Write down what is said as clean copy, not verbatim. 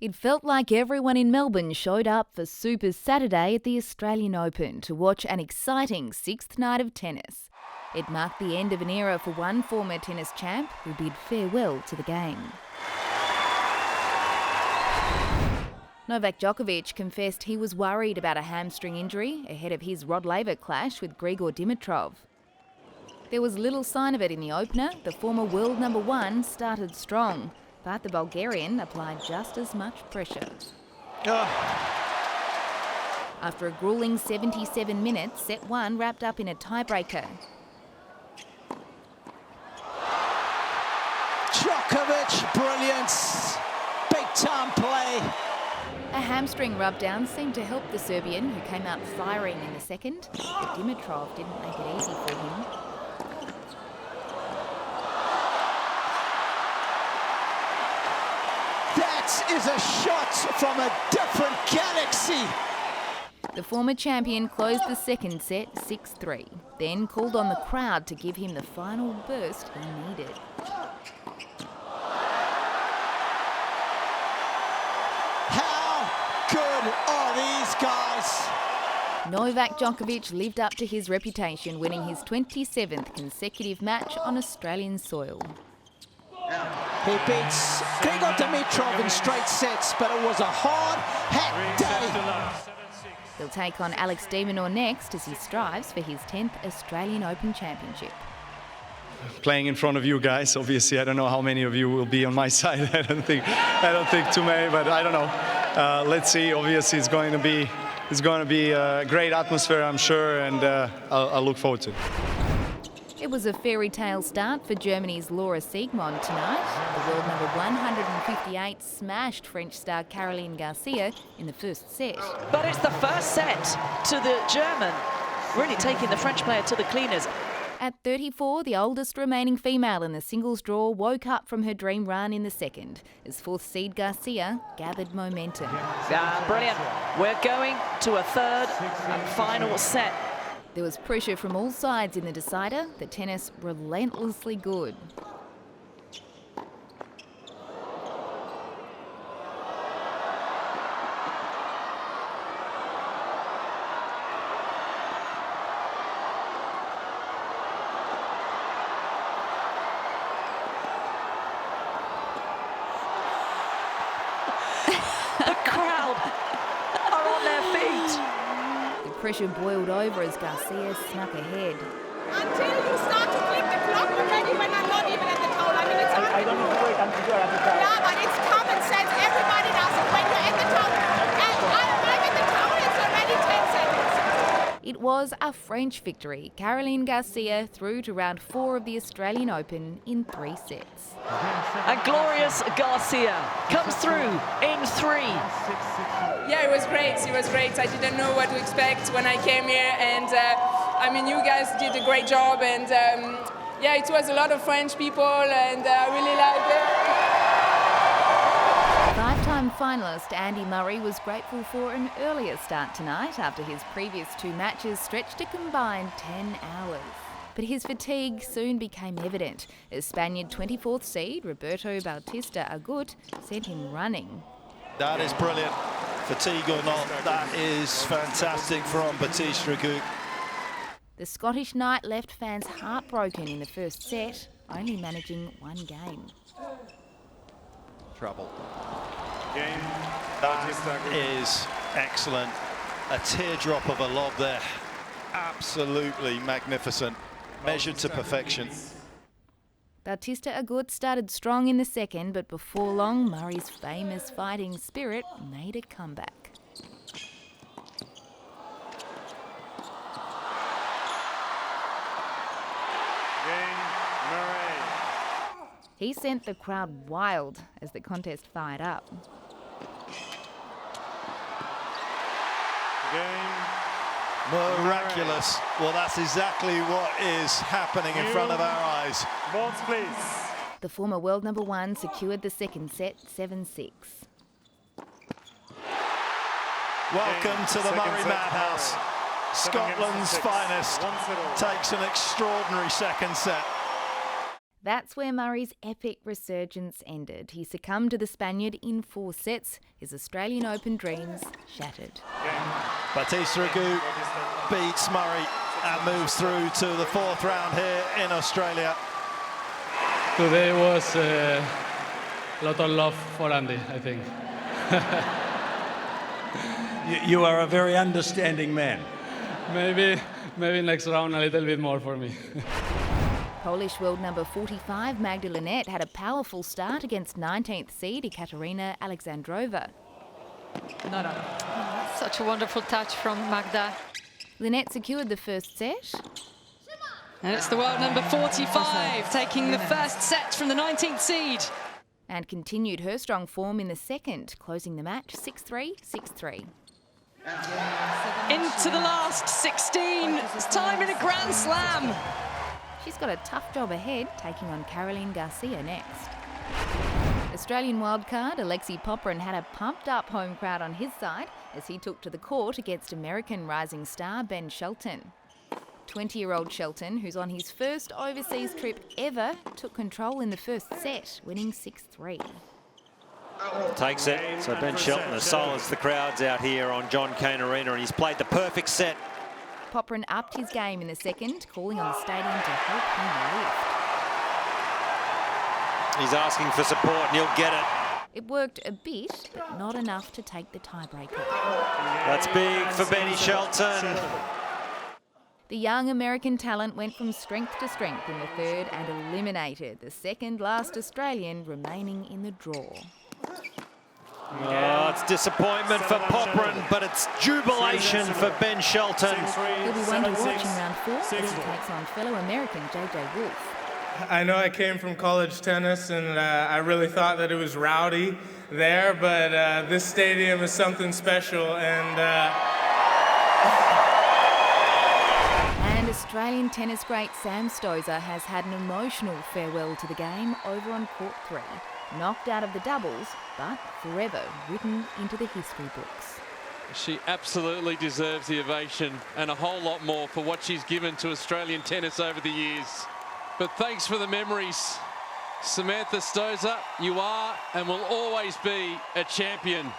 It felt like everyone in Melbourne showed up for Super Saturday at the Australian Open to watch an exciting sixth night of tennis. It marked the end of an era for one former tennis champ who bid farewell to the game. Novak Djokovic confessed he was worried about a hamstring injury ahead of his Rod Laver clash with Grigor Dimitrov. There was little sign of it in the opener. The former world number one started strong, but the Bulgarian applied just as much pressure. After a gruelling 77 minutes, set one wrapped up in a tiebreaker. Djokovic, brilliance, big-time play. A hamstring rub-down seemed to help the Serbian, who came out firing in the second, but Dimitrov didn't make it easy for him. That is a shot from a different galaxy. The former champion closed the second set 6-3, then called on the crowd to give him the final burst he needed. Good are these guys? Novak Djokovic lived up to his reputation, winning his 27th consecutive match on Australian soil. He beats Grigor Dimitrov in straight sets, but it was a hard hat day. He'll take on Alex de Minaur next as he strives for his 10th Australian Open Championship. Playing in front of you guys, obviously, I don't know how many of you will be on my side. I don't think too many, but I don't know. Let's see. Obviously, it's going to be a great atmosphere, I'm sure, and I'll look forward to it. It was a fairy tale start for Germany's Laura Siegemund tonight. The world number 158 smashed French star Caroline Garcia in the first set. But it's the first set to the German, really taking the French player to the cleaners. At 34, the oldest remaining female in the singles draw woke up from her dream run in the second, as fourth seed Garcia gathered momentum. Brilliant. We're going to a third and final set. There was pressure from all sides in the decider, the tennis relentlessly good. The crowd are on their feet. The pressure boiled over as Garcia snuck ahead. Until you start to click the clock already when I'm not even at the towel. I mean, it's hard. I don't need to wait until you're at the towel. Yeah, but it's common sense. Everybody does it. When you're at the towel, and I arrive at the towel, it's already 10 seconds. It was a French victory. Caroline Garcia through to round 4 of the Australian Open in 3 sets. And glorious Garcia comes through in 3. Yeah, it was great. It was great. I didn't know what to expect when I came here, and I mean, you guys did a great job, and yeah, it was a lot of French people, and I really liked it. Five-time finalist Andy Murray was grateful for an earlier start tonight after his previous 2 matches stretched a combined 10 hours. But his fatigue soon became evident as Spaniard 24th seed Roberto Bautista Agut sent him running. That is brilliant. Fatigue or not, that is fantastic from Bautista Agut. The Scottish knight left fans heartbroken in the first set, only managing 1 game. Trouble. That is excellent. A teardrop of a lob there. Absolutely magnificent. Measured to perfection. Bautista Agut started strong in the second, but before long, Murray's famous fighting spirit made a comeback. He sent the crowd wild as the contest fired up. Miraculous. Well, that's exactly what is happening in front of our eyes. Balls, please. The former world number 1 secured the second set 7-6. Welcome to the Murray Madhouse. Scotland's finest takes an extraordinary second set. That's where Murray's epic resurgence ended. He succumbed to the Spaniard in 4 sets. His Australian Open dreams shattered. Batista Agut beats Murray and moves through to the 4th round here in Australia. Today was a lot of love for Andy, I think. You are a very understanding man. Maybe next round a little bit more for me. Polish world number 45 Magda Linette had a powerful start against 19th seed Ekaterina Alexandrova. Such a wonderful touch from Magda. Linette secured the first set. And it's the world number 45 taking the first set from the 19th seed. And continued her strong form in the second, closing the match 6-3, 6-3. Into the last 16. It's time in a Grand Slam. She's got a tough job ahead, taking on Caroline Garcia next. Australian wildcard Alexei Popyrin had a pumped-up home crowd on his side as he took to the court against American rising star Ben Shelton. 20-year-old Shelton, who's on his first overseas trip ever, took control in the first set, winning 6-3. Takes it, so Ben Shelton has silenced the crowds out here on Cain Arena, and he's played the perfect set. Popyrin upped his game in the second, calling on the stadium to help him lift. He's asking for support and he'll get it. It worked a bit, but not enough to take the tiebreaker. That's big for Benny Shelton. The young American talent went from strength to strength in the third and eliminated the second last Australian remaining in the draw. Oh, it's disappointment for Popyrin, but it's jubilation for Ben Shelton. He'll be one to watch in round 4 as he takes on fellow American JJ Wolf. I know I came from college tennis and I really thought that it was rowdy there, but this stadium is something special. And Australian tennis great Sam Stosur has had an emotional farewell to the game over on court 3. Knocked out of the doubles, but forever written into the history books. She absolutely deserves the ovation and a whole lot more for what she's given to Australian tennis over the years. But thanks for the memories. Samantha Stosur, you are and will always be a champion.